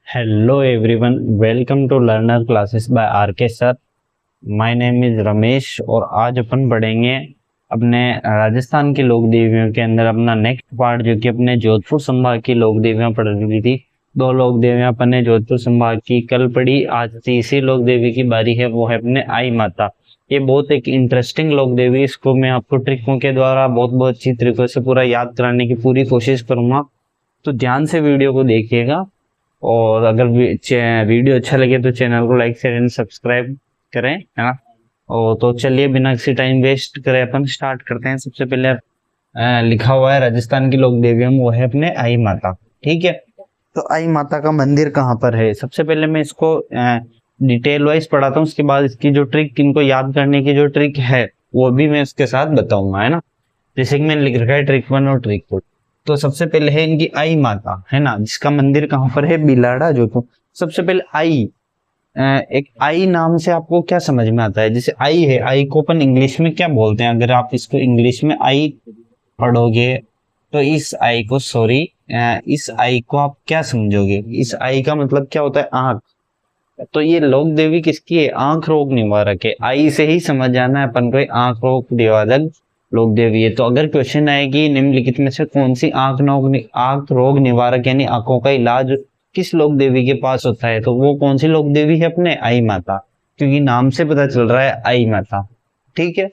Hello everyone, welcome to Learner Classes by RK sir. My name is Ramesh और आज अपन पढ़ेंगे अपने राजस्थान की लोक देवियों के अंदर अपना नेक्स्ट पार्ट, जो कि अपने जोधपुर संभाग की लोक देवियां पढ़ रही थी। दो लोक देवियां अपन ने जोधपुर संभाग की कल पढ़ी, आज तीसरी लोक देवी की बारी है, वो है अपने आई माता। ये बहुत एक इंटरेस्टिंग लोक देवी, इसको मैं आपको ट्रिकों के द्वारा बहुत अच्छी तरीके से पूरा याद कराने की पूरी कोशिश करूंगा, तो ध्यान से वीडियो को देखिएगा। और अगर वीडियो अच्छा लगे तो चैनल को लाइक शेयर एंड सब्सक्राइब करें, है ना। और तो चलिए बिना किसी टाइम वेस्ट करे अपन स्टार्ट करते हैं। सबसे पहले लिखा हुआ है राजस्थान की लोक देवियों में, वो है अपने आई माता। ठीक है, तो आई माता का मंदिर कहाँ पर है, सबसे पहले मैं इसको डिटेल वाइज पढ़ाता हूँ, उसके बाद इसकी जो ट्रिक, इनको याद करने की जो ट्रिक है वो भी मैं इसके साथ बताऊंगा, है ना। जैसे कि मैंने लिख रखा है ट्रिक 1 और ट्रिक 2। तो सबसे पहले है इनकी आई माता, है ना, जिसका मंदिर कहाँ पर है, बिलाड़ा जोधपुर। सबसे पहले आई, एक आई नाम से आपको क्या समझ में आता है, जैसे आई है, आई को अपन इंग्लिश में क्या बोलते हैं, अगर आप इसको इंग्लिश में आई पढ़ोगे तो इस आई को इस आई को आप क्या समझोगे, इस आई का मतलब क्या होता है, आंख। तो ये लोक देवी किसकी है, आंख रोग निवारक है। आई से ही समझ जाना है अपन को, आंख रोग निवारक लोक देवी है। तो अगर क्वेश्चन आएगी निम्नलिखित में से कौन सी आंख रोग निवारक यानी आंखों का इलाज किस लोक देवी के पास होता है, तो वो कौन सी लोक देवी है, अपने आई माता, क्योंकि नाम से पता चल रहा है आई माता। ठीक है,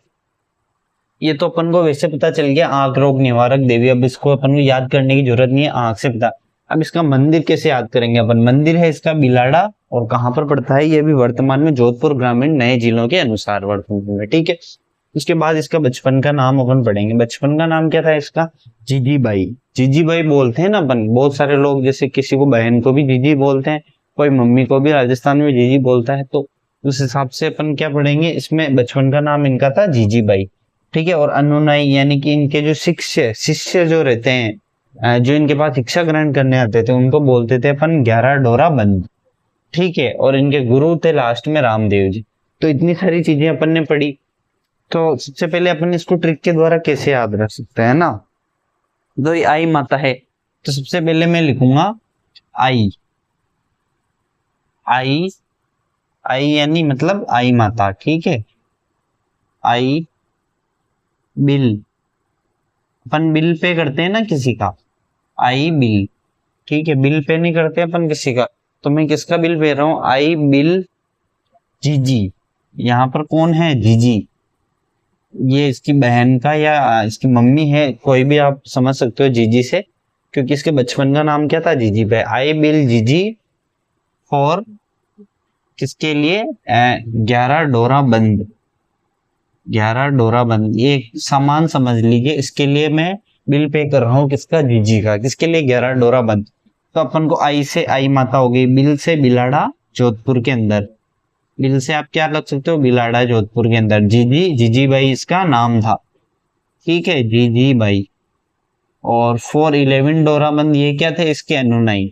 ये तो अपन को वैसे पता चल गया आंख रोग निवारक देवी। अब इसको अपन को याद करने की जरूरत नहीं है, आंख से पता। अब इसका मंदिर कैसे याद करेंगे अपन, मंदिर है इसका बिलाड़ा, और कहाँ पर पड़ता है, ये भी वर्तमान में जोधपुर ग्रामीण नए जिलों के अनुसार वर्तमान में। ठीक है, उसके बाद इसका बचपन का नाम अपन पढ़ेंगे। बचपन का नाम क्या था इसका, जीजीबाई। जीजीबाई बोलते हैं ना अपन, बहुत सारे लोग, जैसे किसी को बहन को भी जीजी बोलते हैं, कोई मम्मी को भी राजस्थान में जीजी बोलता है, तो उस हिसाब से अपन क्या पढ़ेंगे, इसमें बचपन का नाम इनका था जीजीबाई। ठीक है, और अनुनाई यानी कि इनके जो शिष्य जो रहते हैं, जो इनके पास शिक्षा ग्रहण करने आते थे, उनको बोलते थे अपन 11 डोरा बंद। ठीक है, और इनके गुरु थे लास्ट में रामदेव जी। तो इतनी सारी चीजें अपन ने पढ़ी। तो सबसे पहले अपन इसको ट्रिक के द्वारा कैसे याद रख सकते हैं ना, तो ये आई माता है, तो सबसे पहले मैं लिखूंगा आई। आई आई यानी मतलब आई माता। ठीक है, आई बिल, अपन बिल पे करते हैं ना किसी का, आई बिल। ठीक है, बिल पे नहीं करते अपन किसी का, तो मैं किसका बिल पे रहा हूँ, आई बिल जीजी। यहाँ पर कौन है, जीजी, ये इसकी बहन का या इसकी मम्मी है, कोई भी आप समझ सकते हो जीजी से, क्योंकि इसके बचपन का नाम क्या था, जीजी पे। आई बिल जीजी फॉर किसके लिए, 11 डोरा बंद। 11 डोरा बंद, ये सामान समझ लीजिए, इसके लिए मैं बिल पे कर रहा हूँ, किसका, जीजी का, किसके लिए, 11 डोरा बंद। तो अपन को आई से आई माता हो गई, बिल से बिलाड़ा जोधपुर के अंदर। बिल से आप क्या लग सकते हो, बिलाड़ा जोधपुर के अंदर। जीजी, जीजी बाई इसका नाम था। ठीक है, जीजी बाई। और 411 डोराबंद, ये क्या थे, इसके अनुनाई।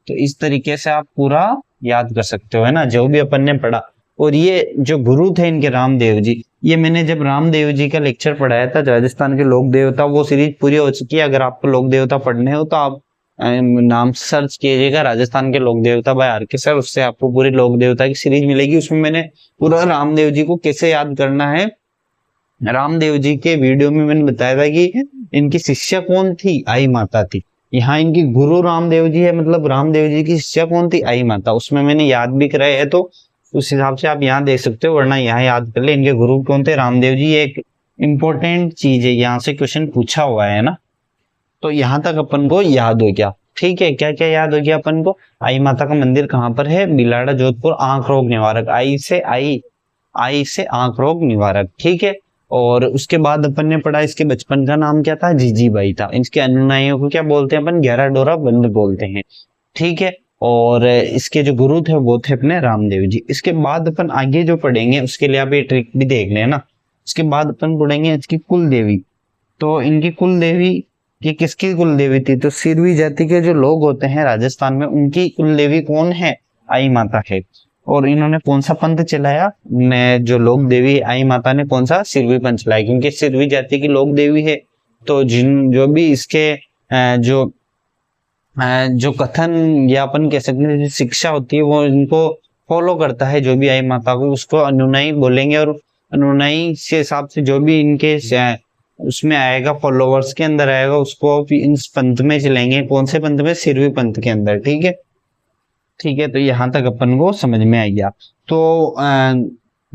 तो इस तरीके से आप पूरा याद कर सकते हो, है ना, जो भी अपन ने पढ़ा। और ये जो गुरु थे इनके रामदेव जी, ये मैंने जब रामदेव जी का लेक्चर पढ़ाया था राजस्थान के लोक देवता, वो सीरीज पूरी हो चुकी है। अगर आपको लोक देवता पढ़ने हो तो आप नाम सर्च कीजिएगा राजस्थान के लोक देवता बाय आर के सर, उससे आपको पूरी लोक देवता की सीरीज मिलेगी। उसमें मैंने पूरा रामदेव जी को कैसे याद करना है, रामदेव जी के वीडियो में मैंने बताया था कि इनकी शिष्या कौन थी, आई माता थी। यहाँ इनकी गुरु रामदेव जी है, मतलब रामदेव जी की शिष्या कौन थी, आई माता। उसमें मैंने याद भी कराया है, तो उस हिसाब से आप यहाँ देख सकते हो, वरना यहाँ याद कर ले इनके गुरु कौन थे, रामदेव जी। ये एक इंपॉर्टेंट चीज है, यहाँ से क्वेश्चन पूछा हुआ है ना। तो यहाँ तक अपन को याद हो गया। ठीक है, क्या क्या याद हो गया अपन को, आई माता का मंदिर कहाँ पर है, बिलाड़ा जोधपुर, आंख रोग निवारक, आई से आंख रोग निवारक। ठीक है, और उसके बाद अपन ने पढ़ा इसके बचपन का नाम क्या था, जीजीबाई था। इसके अनुयायियों को क्या बोलते हैं अपन, 11 डोरा बंद बोलते हैं। ठीक है, और इसके जो गुरु थे वो थे अपने रामदेव जी। इसके बाद अपन आगे जो पढ़ेंगे उसके लिए आप ये ट्रिक भी देख लेना। इसके बाद अपन पढ़ेंगे इसकी कुल देवी। तो इनकी कुल देवी, ये किसकी कुल देवी थी, तो सिरवी जाति के जो लोग होते हैं राजस्थान में, उनकी कुल देवी कौन है, आई माता है। और इन्होंने कौन सा पंथ चलाया, जो लोक देवी आई माता ने कौन सा, सिरवी पंथ चलाया, क्योंकि सिरवी जाति की लोक देवी है। तो जो भी इसके जो जो कथन या अपन कह सकते हैं शिक्षा होती है वो इनको फॉलो करता है, जो भी आई माता को उसको अनुयायी बोलेंगे। और अनुयायी के हिसाब से जो भी इनके उसमें आएगा, फॉलोवर्स के अंदर आएगा, उसको इस पंथ में चलेंगे। कौन से पंथ में? सिरवी पंथ के अंदर। ठीक है, ठीक है, तो यहाँ तक अपन को समझ में आ गया। तो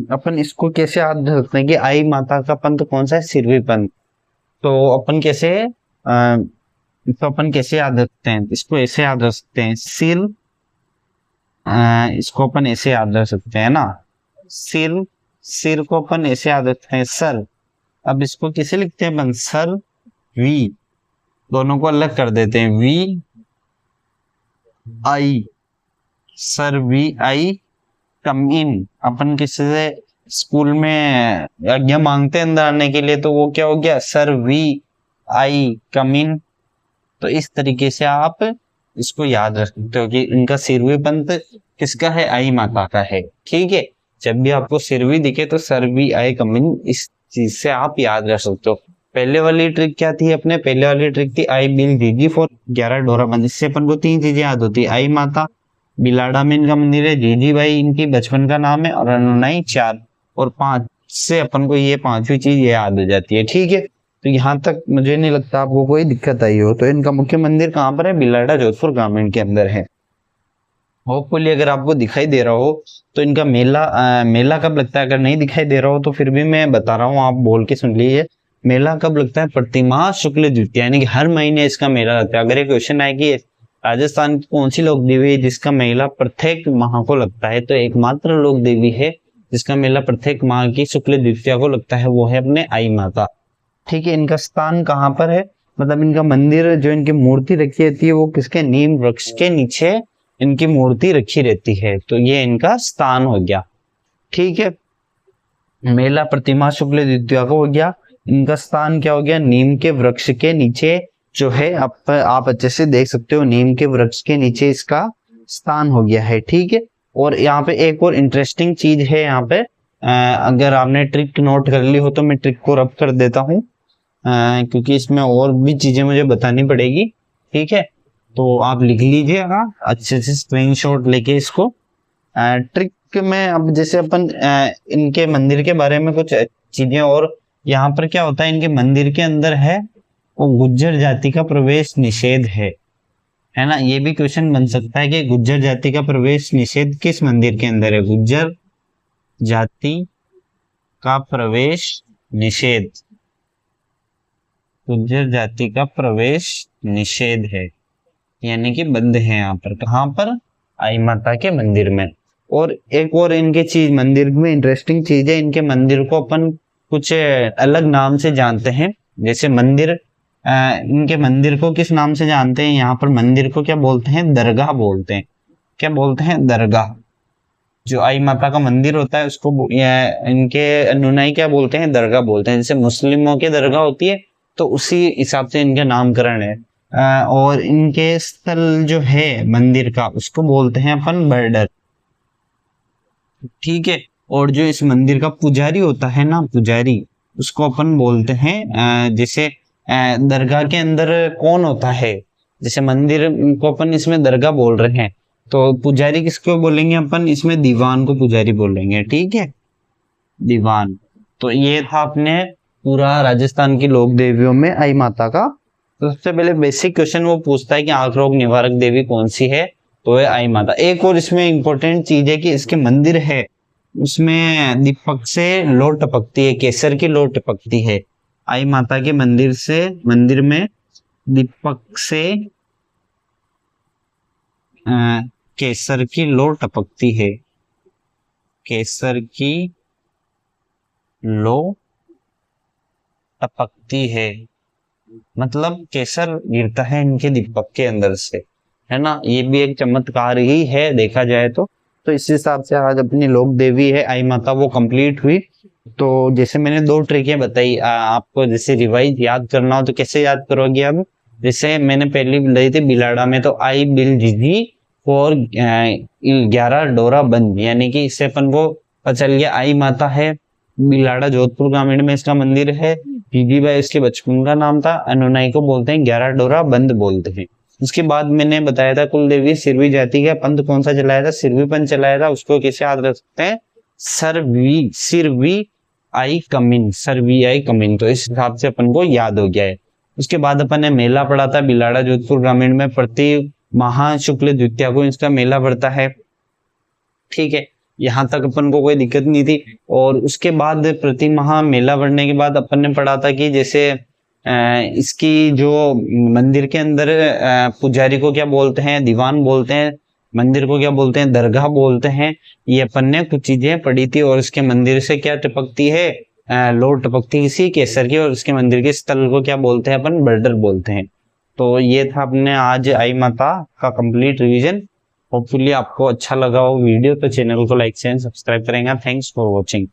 अपन इसको कैसे याद रख सकते हैं कि आई माता का पंथ कौन सा है? सिरवी पंथ। तो अपन कैसे याद रखते हैं? इसको ऐसे याद रख सकते हैं, सिर, इसको अपन ऐसे याद रख सकते हैं ना, सिर को अपन ऐसे याद रखते हैं, सर। अब इसको कैसे लिखते हैं अपन? सर वी, दोनों को अलग कर देते हैं, वी आई, सर वी आई कम इन। अपन किसी से स्कूल में आज्ञा मांगते हैं अंदर आने के लिए, तो वो क्या हो गया? सर वी आई कम इन। तो इस तरीके से आप इसको याद रख सकते हो कि इनका सिरवी पंथ किसका है? आई माता का है। ठीक है, जब भी आपको सिरवी दिखे तो सर वी आई कम इन, इस चीज से आप याद रख सकते हो। पहले वाली ट्रिक क्या थी अपने? पहले वाली ट्रिक थी आई बिल जीजी फॉर 11 डोरा बंद। इससे अपन को 3 चीजें याद होती है, आई माता, बिलाड़ा में इनका मंदिर है, जीजी भाई इनकी बचपन का नाम है, और अनुनाई 4 और 5 से अपन को ये 5वीं चीज याद हो जाती है। ठीक है, तो यहाँ तक मुझे नहीं लगता आपको कोई दिक्कत आई हो। तो इनका मुख्य मंदिर कहाँ पर है? बिलाड़ा जोधपुर ग्रामीण के अंदर है। होपफुली अगर आपको दिखाई दे रहा हो तो इनका मेला कब लगता है? अगर नहीं दिखाई दे रहा हो तो फिर भी मैं बता रहा हूँ, आप बोल के सुन लीजिए। मेला कब लगता है? प्रतिमाह शुक्ल द्वितीया, यानी कि हर महीने इसका मेला लगता है। अगर ये क्वेश्चन आए कि राजस्थान की कौन सी लोक देवी है जिसका मेला प्रत्येक माह को लगता है, तो एकमात्र लोक देवी है जिसका मेला प्रत्येक माह की शुक्ल द्वितीया को लगता है, वो है अपने आई माता। ठीक है, इनका स्थान कहाँ पर है? मतलब इनका मंदिर, जो इनकी मूर्ति रखी रहती है वो किसके? नीम वृक्ष के नीचे इनकी मूर्ति रखी रहती है, तो ये इनका स्थान हो गया। ठीक है, मेला प्रतिमा शुक्ल द्वितीया को हो गया। इनका स्थान क्या हो गया? नीम के वृक्ष के नीचे जो है, आप अच्छे से देख सकते हो, नीम के वृक्ष के नीचे इसका स्थान हो गया है। ठीक है, और यहाँ पे एक और इंटरेस्टिंग चीज है। यहाँ पे अगर आपने ट्रिक नोट कर ली हो तो मैं ट्रिक को रब कर देता हूँ, क्योंकि इसमें और भी चीजें मुझे बतानी पड़ेगी। ठीक है, तो आप लिख लीजिएगा अच्छे से स्क्रीनशॉट लेके इसको। ट्रिक में अब जैसे अपन इनके मंदिर के बारे में कुछ चीजें, और यहाँ पर क्या होता है इनके मंदिर के अंदर है वो गुज्जर जाति का प्रवेश निषेध है ना। ये भी क्वेश्चन बन सकता है कि गुज्जर जाति का प्रवेश निषेध किस मंदिर के अंदर है? गुज्जर जाति का प्रवेश निषेध, गुज्जर जाति का प्रवेश निषेध है, यानी कि बंद है। यहाँ पर कहाँ पर? आई माता के मंदिर में। और एक और इनके चीज मंदिर में इंटरेस्टिंग चीज है, इनके मंदिर को अपन कुछ अलग नाम से जानते हैं। जैसे मंदिर, इनके मंदिर को किस नाम से जानते हैं? यहाँ पर मंदिर को क्या बोलते हैं? दरगाह बोलते हैं। क्या बोलते हैं? दरगाह। जो आई माता का मंदिर होता है उसको इनके अनुयायी क्या बोलते हैं? दरगाह बोलते हैं। जैसे मुस्लिमों की दरगाह होती है तो उसी हिसाब से इनका नामकरण है। और इनके स्थल जो है मंदिर का उसको बोलते हैं अपन बर्डर। ठीक है, और जो इस मंदिर का पुजारी होता है ना, पुजारी, उसको अपन बोलते हैं जैसे दरगाह के अंदर कौन होता है? जैसे मंदिर को अपन इसमें दरगाह बोल रहे हैं, तो पुजारी किसको बोलेंगे अपन? इसमें दीवान को पुजारी बोलेंगे। ठीक है, दीवान। तो ये था अपने पूरा राजस्थान की लोक देवियों में आई माता का। तो सबसे पहले बेसिक क्वेश्चन वो पूछता है कि आंख रोग निवारक देवी कौन सी है? तो है आई माता। एक और इसमें इंपॉर्टेंट चीज है कि इसके मंदिर है उसमें दीपक से लो टपकती है, केसर की लो टपकती है। आई माता के मंदिर में दीपक से केसर की लो टपकती है, केसर की लो टपकती है, मतलब केसर गिरता है इनके दीपक के अंदर से, है ना। ये भी एक चमत्कार ही है देखा जाए तो इस हिसाब से आज अपनी लोक देवी है आई माता वो कंप्लीट हुई। तो जैसे मैंने 2 ट्रिकें बताई, आपको जैसे रिवाइज याद करना हो तो कैसे याद करोगे? अब जैसे मैंने पहली बताई थी बिलाड़ा में, तो आई बिल जीजी और 11 डोरा बंद, यानी कि इससे अपन को पता चल गया आई माता है, बिलाड़ा जोधपुर ग्रामीण में इसका मंदिर है, जीजी भाई इसके बचपन का नाम था, अनुनाई को बोलते हैं 11 डोरा बंद बोलते हैं। उसके बाद मैंने बताया था कुल देवी सिरवी जाति का पंथ कौन सा चलाया था, सिरवी पंथ चलाया था। उसको कैसे याद रख सकते हैं, सिरवी आई कमिन, सरवी आई कमिन। तो इस हिसाब से अपन को याद हो गया है। उसके बाद अपन ने मेला पढ़ा था बिलाड़ा जोधपुर ग्रामीण में, प्रति महा शुक्ल द्वितीया को इसका मेला पड़ता है। ठीक है, यहाँ तक अपन को कोई दिक्कत नहीं थी। और उसके बाद प्रति माह मेला बढ़ने के बाद अपन ने पढ़ा था कि जैसे इसकी जो मंदिर के अंदर पुजारी को क्या बोलते हैं, दीवान बोलते हैं, मंदिर को क्या बोलते हैं, दरगाह बोलते हैं। ये अपन ने कुछ चीजें पढ़ी थी। और इसके मंदिर से क्या टपकती है, लोर टपकती है किसी केसर की। और इसके मंदिर के स्थल को क्या बोलते हैं अपन, बर्डर बोलते हैं। तो ये था अपने आज आई माता का कंप्लीट रिवीजन। होपफुली आपको अच्छा लगा हो वीडियो, तो चैनल को लाइक शेयर सब्सक्राइब करेंगे। Thanks for watching.